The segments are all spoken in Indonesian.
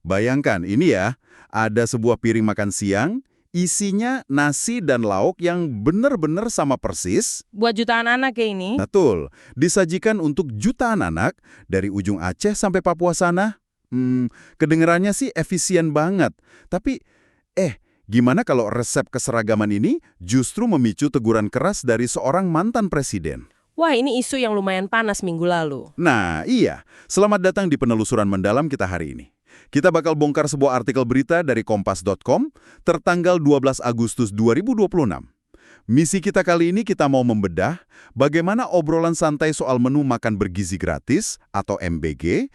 Bayangkan ini ya, ada sebuah piring makan siang, isinya nasi dan lauk yang benar-benar sama persis. Buat jutaan anak kayak ini. Betul, disajikan untuk jutaan anak dari ujung Aceh sampai Papua sana. Kedengerannya sih efisien banget. Tapi, gimana kalau resep keseragaman ini justru memicu teguran keras dari seorang mantan presiden? Wah, ini isu yang lumayan panas minggu lalu. Nah, iya. Selamat datang di penelusuran mendalam kita hari ini. Kita bakal bongkar sebuah artikel berita dari kompas.com tertanggal 12 Agustus 2026. Misi kita kali ini kita mau membedah bagaimana obrolan santai soal menu makan bergizi gratis atau MBG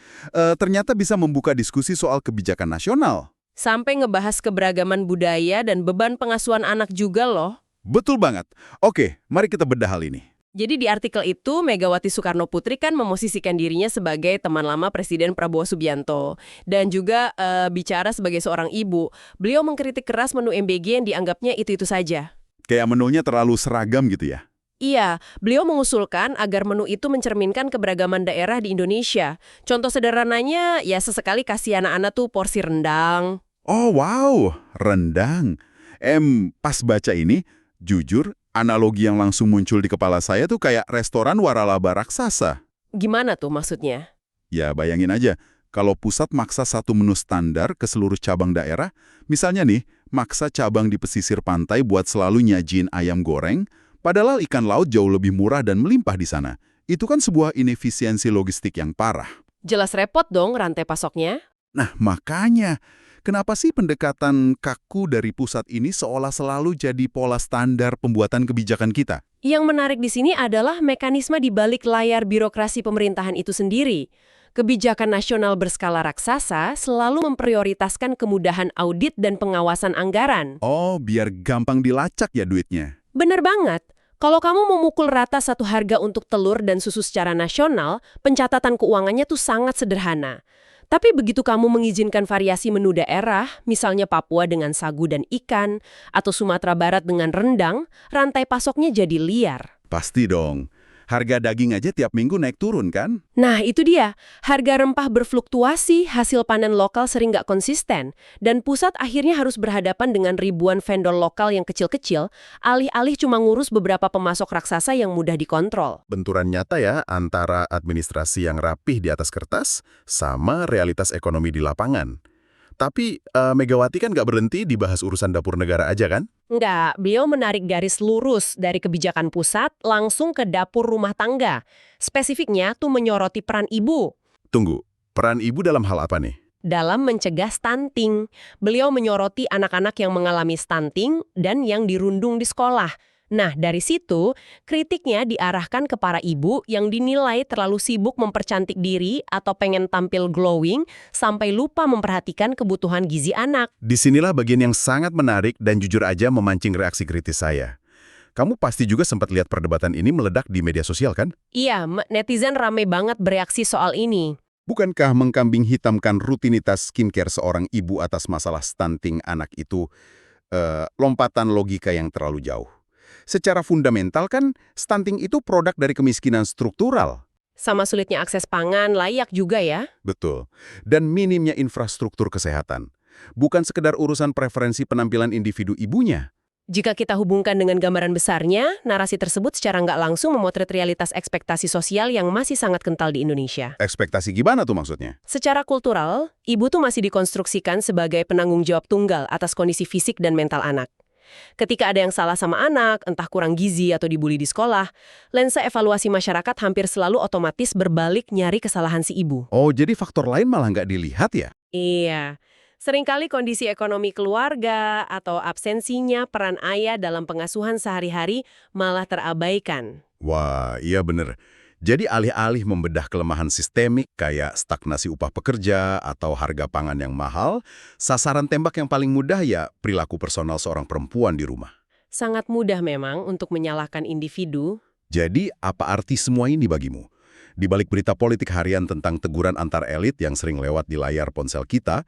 ternyata bisa membuka diskusi soal kebijakan nasional. Sampai ngebahas keberagaman budaya dan beban pengasuhan anak juga loh. Betul banget. Oke, mari kita bedah hal ini. Jadi di artikel itu, Megawati Soekarno Putri kan memosisikan dirinya sebagai teman lama Presiden Prabowo Subianto. Dan juga bicara sebagai seorang ibu. Beliau mengkritik keras menu MBG yang dianggapnya itu-itu saja. Kayak menunya terlalu seragam gitu ya? Iya, beliau mengusulkan agar menu itu mencerminkan keberagaman daerah di Indonesia. Contoh sederhananya, ya sesekali kasih anak-anak tuh porsi rendang. Oh wow, rendang. Pas baca ini, jujur, analogi yang langsung muncul di kepala saya tuh kayak restoran waralaba raksasa. Gimana tuh maksudnya? Ya bayangin aja, kalau pusat maksa satu menu standar ke seluruh cabang daerah, misalnya nih, maksa cabang di pesisir pantai buat selalu nyajin ayam goreng, padahal ikan laut jauh lebih murah dan melimpah di sana. Itu kan sebuah inefisiensi logistik yang parah. Jelas repot dong rantai pasoknya. Nah makanya, kenapa sih pendekatan kaku dari pusat ini seolah selalu jadi pola standar pembuatan kebijakan kita? Yang menarik di sini adalah mekanisme di balik layar birokrasi pemerintahan itu sendiri. Kebijakan nasional berskala raksasa selalu memprioritaskan kemudahan audit dan pengawasan anggaran. Oh, biar gampang dilacak ya duitnya. Bener banget. Kalau kamu memukul rata satu harga untuk telur dan susu secara nasional, pencatatan keuangannya tuh sangat sederhana. Tapi begitu kamu mengizinkan variasi menu daerah, misalnya Papua dengan sagu dan ikan, atau Sumatera Barat dengan rendang, rantai pasoknya jadi liar. Pasti dong. Harga daging aja tiap minggu naik turun kan? Nah, itu dia. Harga rempah berfluktuasi, hasil panen lokal sering nggak konsisten, dan pusat akhirnya harus berhadapan dengan ribuan vendor lokal yang kecil-kecil, alih-alih cuma ngurus beberapa pemasok raksasa yang mudah dikontrol. Benturan nyata ya antara administrasi yang rapih di atas kertas sama realitas ekonomi di lapangan. Tapi Megawati kan nggak berhenti dibahas urusan dapur negara aja kan? Enggak, beliau menarik garis lurus dari kebijakan pusat langsung ke dapur rumah tangga. Spesifiknya tuh menyoroti peran ibu. Tunggu, peran ibu dalam hal apa nih? Dalam mencegah stunting, beliau menyoroti anak-anak yang mengalami stunting dan yang dirundung di sekolah. Nah, dari situ, kritiknya diarahkan ke para ibu yang dinilai terlalu sibuk mempercantik diri atau pengen tampil glowing sampai lupa memperhatikan kebutuhan gizi anak. Disinilah bagian yang sangat menarik dan jujur aja memancing reaksi kritis saya. Kamu pasti juga sempat lihat perdebatan ini meledak di media sosial kan? Iya, netizen rame banget bereaksi soal ini. Bukankah mengkambing hitamkan rutinitas skincare seorang ibu atas masalah stunting anak itu lompatan logika yang terlalu jauh? Secara fundamental kan, stunting itu produk dari kemiskinan struktural. Sama sulitnya akses pangan, layak juga ya. Betul. Dan minimnya infrastruktur kesehatan. Bukan sekedar urusan preferensi penampilan individu ibunya. Jika kita hubungkan dengan gambaran besarnya, narasi tersebut secara nggak langsung memotret realitas ekspektasi sosial yang masih sangat kental di Indonesia. Ekspektasi gimana tuh maksudnya? Secara kultural, ibu tuh masih dikonstruksikan sebagai penanggung jawab tunggal atas kondisi fisik dan mental anak. Ketika ada yang salah sama anak, entah kurang gizi atau dibully di sekolah, lensa evaluasi masyarakat hampir selalu otomatis berbalik nyari kesalahan si ibu. Oh, jadi faktor lain malah nggak dilihat ya? Iya. Seringkali kondisi ekonomi keluarga atau absensinya peran ayah dalam pengasuhan sehari-hari malah terabaikan. Wah, iya bener. Jadi alih-alih membedah kelemahan sistemik kayak stagnasi upah pekerja atau harga pangan yang mahal, sasaran tembak yang paling mudah ya perilaku personal seorang perempuan di rumah. Sangat mudah memang untuk menyalahkan individu. Jadi apa arti semua ini bagimu? Di balik berita politik harian tentang teguran antar elit yang sering lewat di layar ponsel kita,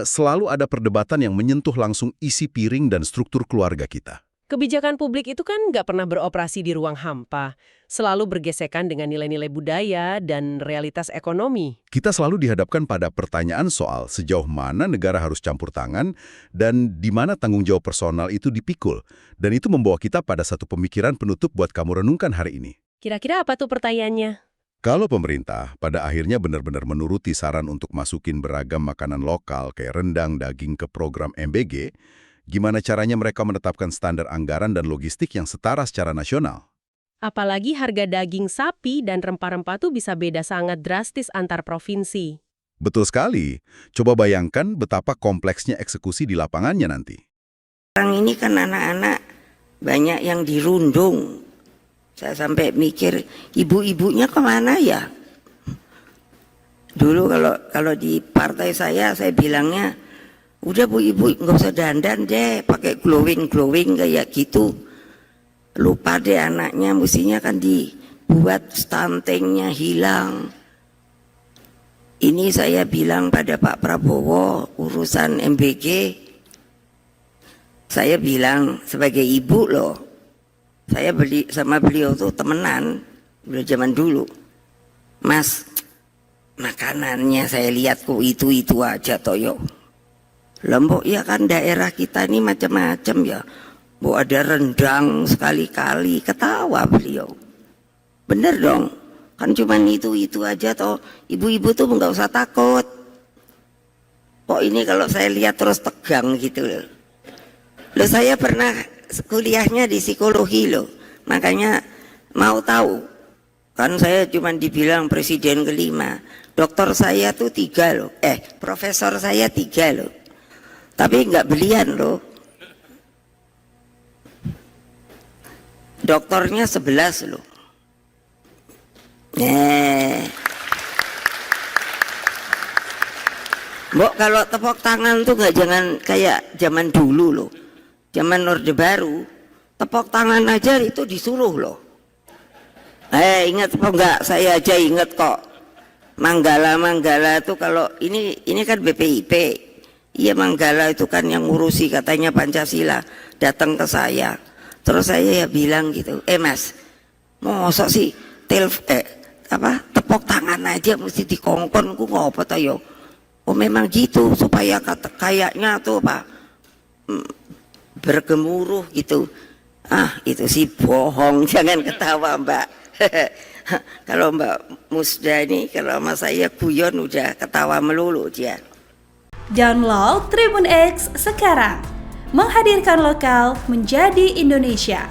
selalu ada perdebatan yang menyentuh langsung isi piring dan struktur keluarga kita. Kebijakan publik itu kan nggak pernah beroperasi di ruang hampa, selalu bergesekan dengan nilai-nilai budaya dan realitas ekonomi. Kita selalu dihadapkan pada pertanyaan soal sejauh mana negara harus campur tangan dan di mana tanggung jawab personal itu dipikul. Dan itu membawa kita pada satu pemikiran penutup buat kamu renungkan hari ini. Kira-kira apa tuh pertanyaannya? Kalau pemerintah pada akhirnya benar-benar menuruti saran untuk masukin beragam makanan lokal kayak rendang, daging ke program MBG, gimana caranya mereka menetapkan standar anggaran dan logistik yang setara secara nasional? Apalagi harga daging sapi dan rempah-rempah tuh bisa beda sangat drastis antar provinsi. Betul sekali. Coba bayangkan betapa kompleksnya eksekusi di lapangannya nanti. Sekarang ini kan anak-anak banyak yang dirundung. Saya sampai mikir, ibu-ibunya kemana ya? Dulu kalau di partai saya bilangnya, udah bu ibu nggak usah dandan deh, pakai glowing kayak gitu. Lupa deh anaknya, mestinya kan dibuat stuntingnya hilang. Ini saya bilang pada Pak Prabowo urusan MBG. Saya bilang sebagai ibu loh, saya beli sama beliau tuh temenan, udah zaman dulu. Mas, makanannya saya lihat kok itu aja toyo. Lombok ya kan daerah kita ini macam-macam ya. Bu ada rendang sekali-kali, ketawa beliau. Bener dong, kan cuman itu aja toh. Ibu-ibu tuh nggak usah takut. Kok ini kalau saya lihat terus tegang gitu loh. Loh saya pernah kuliahnya di psikologi loh, makanya mau tahu. Kan saya cuma dibilang presiden kelima, dokter saya tuh 3 loh, profesor saya 3 loh, tapi nggak belian loh. Dokternya 11 loh. Mbok kalau tepuk tangan tuh nggak jangan kayak zaman dulu loh. Zaman Orde Baru, tepuk tangan aja itu disuruh loh. Ingat apa enggak? Saya aja ingat kok. Manggala itu kalau ini kan BPIP. Iya Manggala itu kan yang ngurusi katanya Pancasila. Datang ke saya. Terus saya ya bilang gitu, Mas, mosok sih tepuk tangan aja mesti dikongkon ku ngopo ta yo. Oh memang gitu supaya kayaknya tuh bergemuruh gitu. Itu sih bohong, jangan ketawa Mbak. Kalau Mbak Musda ini kalau sama saya guyon udah ketawa melulu dia. Download Tribun X sekarang, menghadirkan lokal menjadi Indonesia.